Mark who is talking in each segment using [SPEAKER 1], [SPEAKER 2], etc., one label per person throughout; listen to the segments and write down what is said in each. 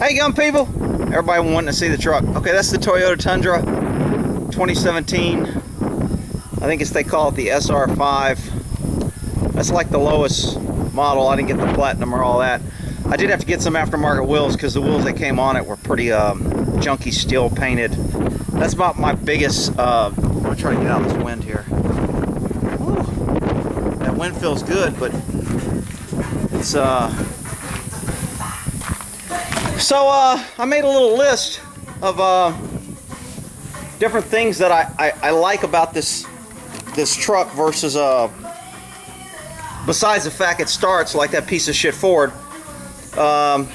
[SPEAKER 1] How you going, people? Everybody wanting to see the truck. Okay, that's the Toyota Tundra 2017. I think they call it the SR5. That's like the lowest model. I didn't get the platinum or all that. I did have to get some aftermarket wheels because the wheels that came on it were pretty junky steel painted. That's about my biggest. I'm gonna try to get out of this wind here. Whew. That wind feels good, but it's So I made a little list of different things that I like about this truck versus besides the fact it starts like that piece of shit Ford. The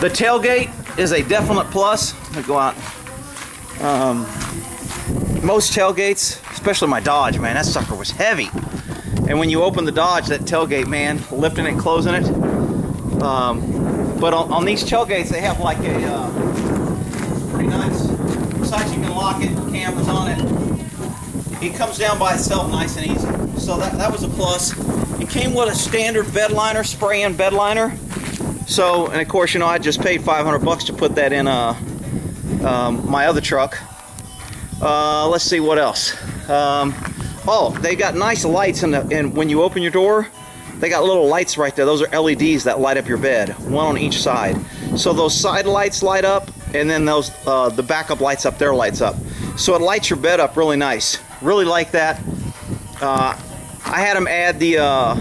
[SPEAKER 1] tailgate is a definite plus. Let me go out. Most tailgates, especially my Dodge, man, that sucker was heavy. And when you open the Dodge, that tailgate, man, lifting it and closing it. But on these tailgates, they have like a pretty nice, besides you can lock it, cameras on it. It comes down by itself nice and easy. So that was a plus. It came with a standard bed liner, spray-in bed liner. So, and of course, you know, I just paid $500 to put that in my other truck. Let's see what else. Oh, they got nice lights and when you open your door, they got little lights right there. Those are LEDs that light up your bed, one on each side. So those side lights light up, and then those the backup lights up there lights up. So it lights your bed up really nice. Really like that. I had them add the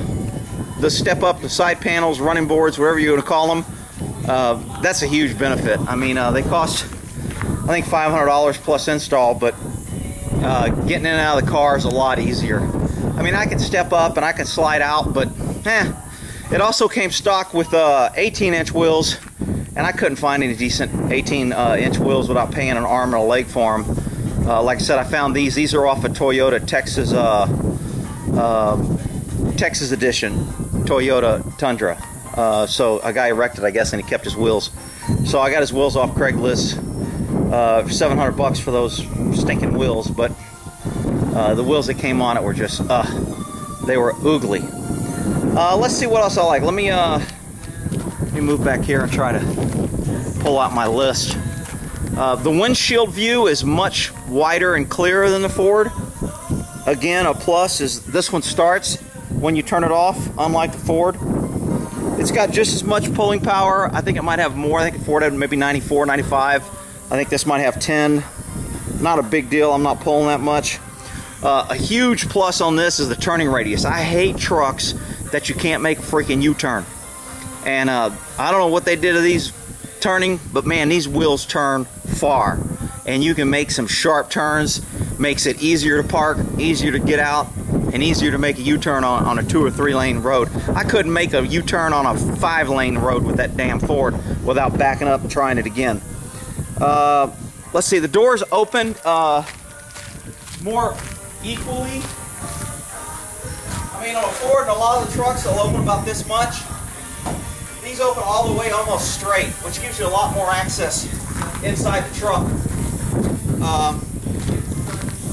[SPEAKER 1] step up, the side panels, running boards, whatever you want to call them. That's a huge benefit. I mean, they cost, I think, $500 plus install, but getting in and out of the car is a lot easier. I mean, I can step up and I can slide out, but it also came stock with 18-inch wheels, and I couldn't find any decent 18-inch wheels without paying an arm and a leg for them. Like I said, I found these. These are off a Toyota Texas Texas edition Toyota Tundra. So a guy wrecked it, I guess, and he kept his wheels. So I got his wheels off Craigslist. $700 for those stinking wheels, but the wheels that came on it were just, they were oogly. Let's see what else I like. Let me move back here and try to pull out my list. The windshield view is much wider and clearer than the Ford. Again, a plus is this one starts when you turn it off, unlike the Ford. It's got just as much pulling power. I think it might have more. I think the Ford had maybe 94, 95. I think this might have 10. Not a big deal. I'm not pulling that much. A huge plus on this is the turning radius. I hate trucks that you can't make a freaking U-turn. And I don't know what they did to these turning, but man, these wheels turn far. And you can make some sharp turns. Makes it easier to park, easier to get out, and easier to make a U-turn on a 2 or 3 lane road. I couldn't make a U-turn on a 5 lane road with that damn Ford without backing up and trying it again. Let's see, the doors open more equally. I mean, on a Ford and a lot of the trucks, they'll open about this much. These open all the way almost straight, which gives you a lot more access inside the truck.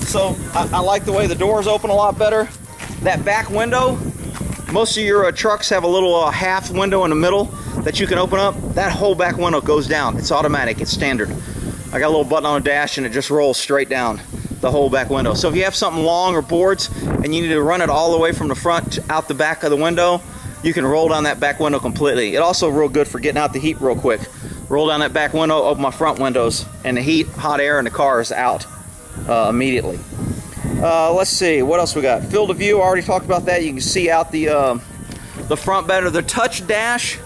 [SPEAKER 1] So I like the way the doors open a lot better. That back window, most of your trucks have a little half window in the middle that you can open up. That whole back window goes down. It's automatic, it's standard. I got a little button on the dash and it just rolls straight down the whole back window. So if you have something long or boards and you need to run it all the way from the front out the back of the window, you can roll down that back window completely. It also real good for getting out the heat real quick. Roll down that back window, open my front windows, and the heat, hot air in the car is out immediately. Let's see, what else we got? Field of view, I already talked about that. You can see out the front better. The touch dash,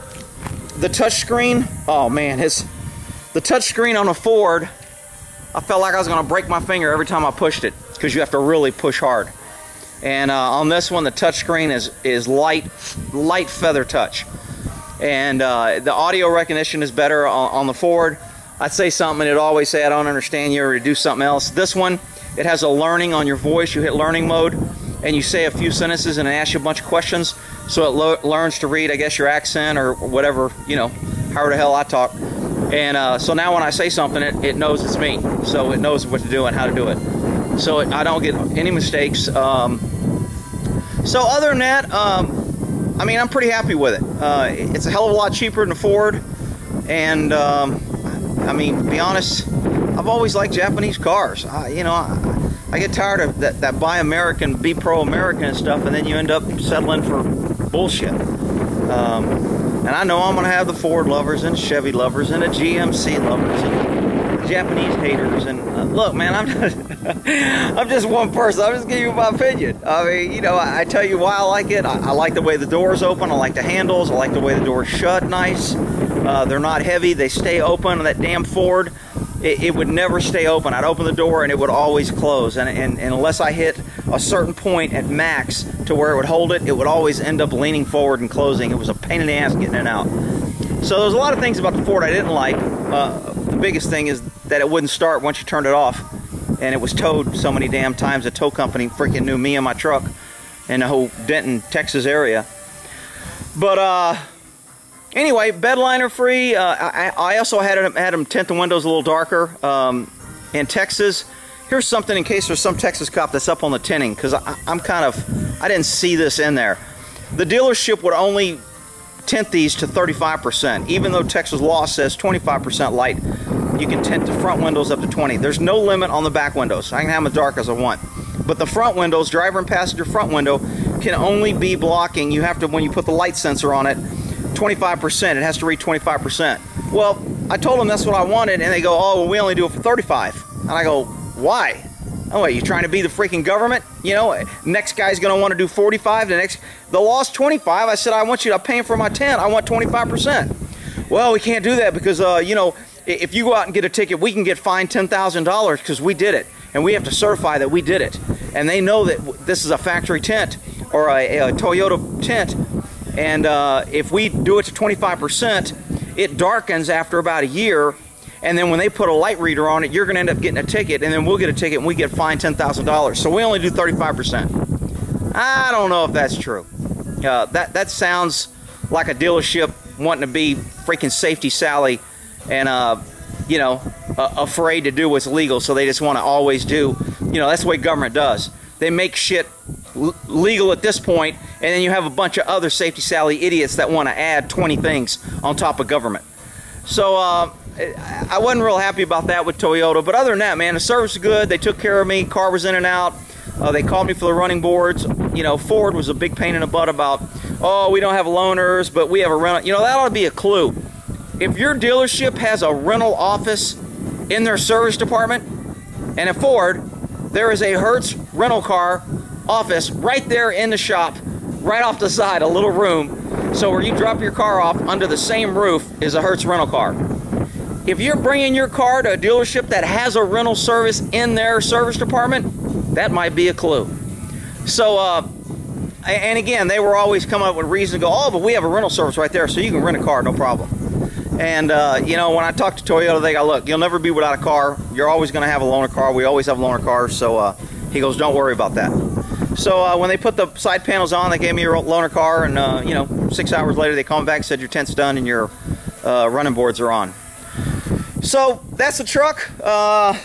[SPEAKER 1] the touch screen, oh man, the touch screen on a Ford, I felt like I was gonna break my finger every time I pushed it because you have to really push hard. And on this one, the touch screen is light feather touch. And the audio recognition is better on the Ford. I'd say something and it'd always say, I don't understand you, or to do something else. This one, it has a learning on your voice. You hit learning mode and you say a few sentences and it asks you a bunch of questions. So it learns to read, I guess, your accent or whatever, you know, however the hell I talk. And so now when I say something, it knows it's me. So it knows what to do and how to do it. So I don't get any mistakes. So other than that, I mean, I'm pretty happy with it. It's a hell of a lot cheaper than the Ford. And I mean, to be honest, I've always liked Japanese cars. You know, I get tired of that buy American, be pro-American and stuff, and then you end up settling for bullshit. And I know I'm going to have the Ford lovers and Chevy lovers and the GMC lovers and the Japanese haters. And look, man, I'm just one person. I'm just giving you my opinion. I mean, you know, I tell you why I like it. I like the way the doors open. I like the handles. I like the way the doors shut nice. They're not heavy. They stay open. That damn Ford, it would never stay open. I'd open the door and it would always close. And unless I hit a certain point at max to where it would hold it, it would always end up leaning forward and closing. It was a pain in the ass getting it out. So there's a lot of things about the Ford I didn't like. The biggest thing is that it wouldn't start once you turned it off. And it was towed so many damn times, the tow company freaking knew me and my truck in the whole Denton, Texas area. But anyway, bed liner free. I also had them tint the windows a little darker. In Texas, here's something in case there's some Texas cop that's up on the tinting, because I didn't see this in there. The dealership would only tint these to 35%, even though Texas law says 25% light. You can tint the front windows up to 20. There's no limit on the back windows. I can have them as dark as I want. But the front windows, driver and passenger front window, can only be blocking. You have to, when you put the light sensor on it, 25%. It has to read 25%. Well, I told them that's what I wanted, and they go, oh, well, we only do it for 35. And I go, why? Oh, wait, you trying to be the freaking government? You know, next guy's going to want to do 45. The law's 25. I said, I want you to pay for my tent. I want 25%. Well, we can't do that because, you know, if you go out and get a ticket, we can get fined $10,000 because we did it. And we have to certify that we did it. And they know that this is a factory tent or a Toyota tent. And if we do it to 25%, it darkens after about a year. And then when they put a light reader on it, you're going to end up getting a ticket. And then we'll get a ticket and we get fined $10,000. So we only do 35%. I don't know if that's true. That sounds like a dealership wanting to be freaking Safety Sally and, you know, afraid to do what's legal. So they just want to always do, you know, that's the way government does. They make shit legal at this point, and then you have a bunch of other Safety Sally idiots that want to add 20 things on top of government. So I wasn't real happy about that with Toyota, but other than that, man, the service is good. They took care of me. Car was in and out. They called me for the running boards. You know, Ford was a big pain in the butt about, oh, we don't have loaners, but we have a rental. You know, that ought to be a clue. If your dealership has a rental office in their service department, and at Ford, there is a Hertz rental car office right there in the shop, right off the side, a little room. So where you drop your car off under the same roof is a Hertz rental car. If you're bringing your car to a dealership that has a rental service in their service department, that might be a clue. So, and again, they were always coming up with reason to go, oh, but we have a rental service right there, so you can rent a car, no problem. And, you know, when I talked to Toyota, they go, look, you'll never be without a car. You're always going to have a loaner car. We always have loaner cars. So he goes, don't worry about that. So when they put the side panels on, they gave me a loaner car. And, you know, 6 hours later, they called me back and said, your tent's done and your running boards are on. So that's the truck. I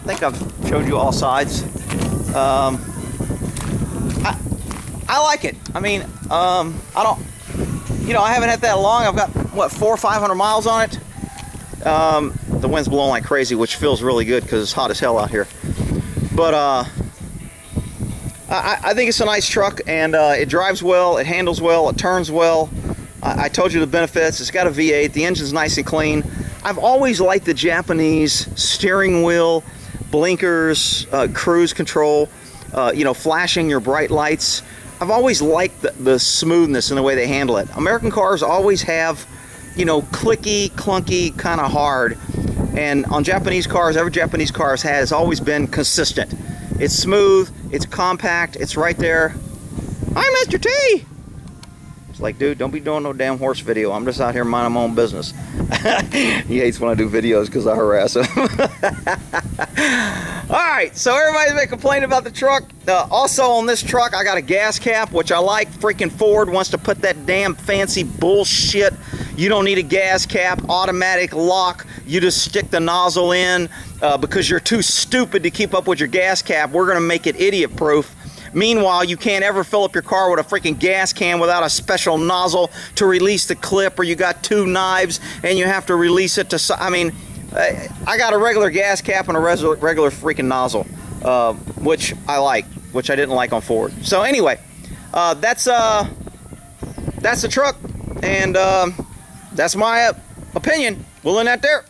[SPEAKER 1] think I've showed you all sides. I like it. I mean, I don't... You know, I haven't had that long. I've got, what, 400 or 500 miles on it. The wind's blowing like crazy, which feels really good because it's hot as hell out here. But I think it's a nice truck, and it drives well, it handles well, it turns well. I told you the benefits. It's got a V8. The engine's nice and clean. I've always liked the Japanese steering wheel, blinkers, cruise control, you know, flashing your bright lights. I've always liked the smoothness in the way they handle it. American cars always have, you know, clicky, clunky, kind of hard. And on Japanese cars, every Japanese car has always been consistent. It's smooth, it's compact, it's right there. Hi, Mr. T! It's like, dude, don't be doing no damn horse video. I'm just out here minding my own business. He hates when I do videos because I harass him. Alright, so everybody's been complaining about the truck. Also on this truck, I got a gas cap, which I like. Freaking Ford wants to put that damn fancy bullshit. You don't need a gas cap, automatic lock. You just stick the nozzle in because you're too stupid to keep up with your gas cap. We're going to make it idiot-proof. Meanwhile, you can't ever fill up your car with a freaking gas can without a special nozzle to release the clip, or you got 2 knives and you have to release it to, I mean, I got a regular gas cap and a regular freaking nozzle, which I like, which I didn't like on Ford. So anyway, that's the truck, and that's my opinion. We'll end that there.